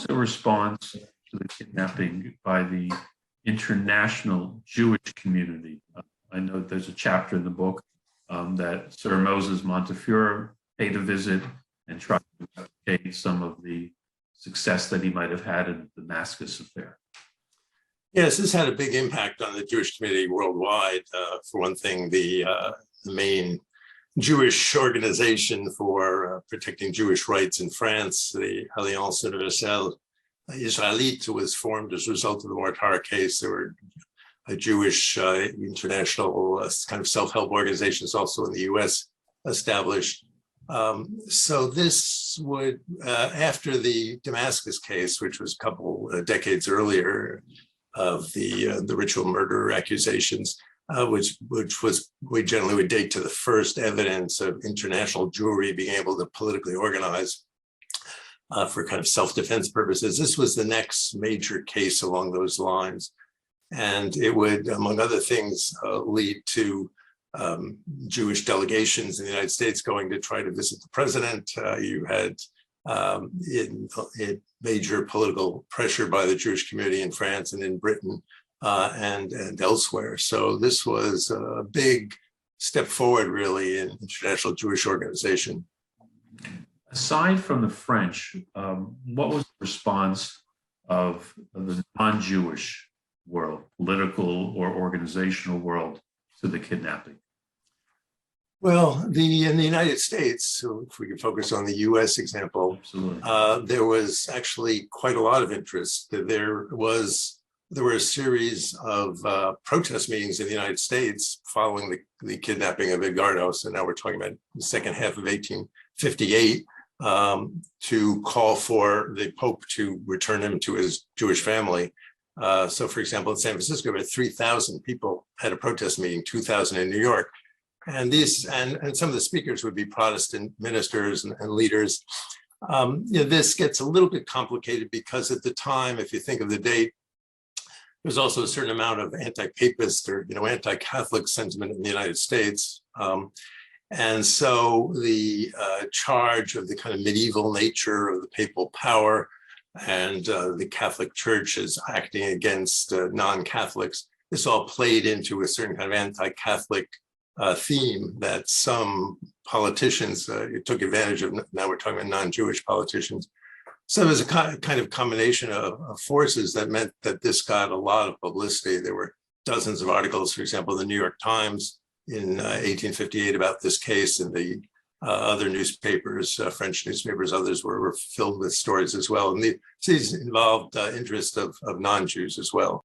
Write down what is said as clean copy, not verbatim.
was the response to the kidnapping by the international Jewish community? I know there's a chapter in the book that Sir Moses Montefiore paid a visit and tried to replicate some of the success that he might have had in the Damascus affair. Yes, this had a big impact on the Jewish community worldwide. For one thing, the main Jewish organization for protecting Jewish rights in France, the Alliance Universelle Israélite, was formed as a result of the Mortara case. There were Jewish international kind of self-help organizations also in the US established. So this would, after the Damascus case, which was a couple decades earlier of the ritual murder accusations, which we generally would date to the first evidence of international Jewry being able to politically organize for kind of self-defense purposes. This was the next major case along those lines. And it would, among other things, lead to Jewish delegations in the United States going to try to visit the president. You had major political pressure by the Jewish community in France and in Britain and elsewhere. So this was a big step forward, really, in international Jewish organization. Aside from the French, what was the response of the non-Jewish world, political or organizational world, to the kidnapping? Well, in the United States, so if we can focus on the US example, there was actually quite a lot of interest. There were a series of protest meetings in the United States following the kidnapping of Edgardo. So now we're talking about the second half of 1858, to call for the Pope to return him to his Jewish family. So for example, in San Francisco, about 3,000 people had a protest meeting, 2,000 in New York. And these and some of the speakers would be Protestant ministers and leaders. This gets a little bit complicated because at the time, if you think of the date, there's also a certain amount of anti-papist or anti-Catholic sentiment in the United States. And so the charge of the kind of medieval nature of the papal power and the Catholic Church is acting against non-Catholics, this all played into a certain kind of anti-Catholic theme that some politicians took advantage of. Now we're talking about non-Jewish politicians. So there's a kind of combination of forces that meant that this got a lot of publicity. There were dozens of articles, for example, in the New York Times in 1858 about this case, and the other newspapers, French newspapers, others were filled with stories as well. And these involved interest of non-Jews as well.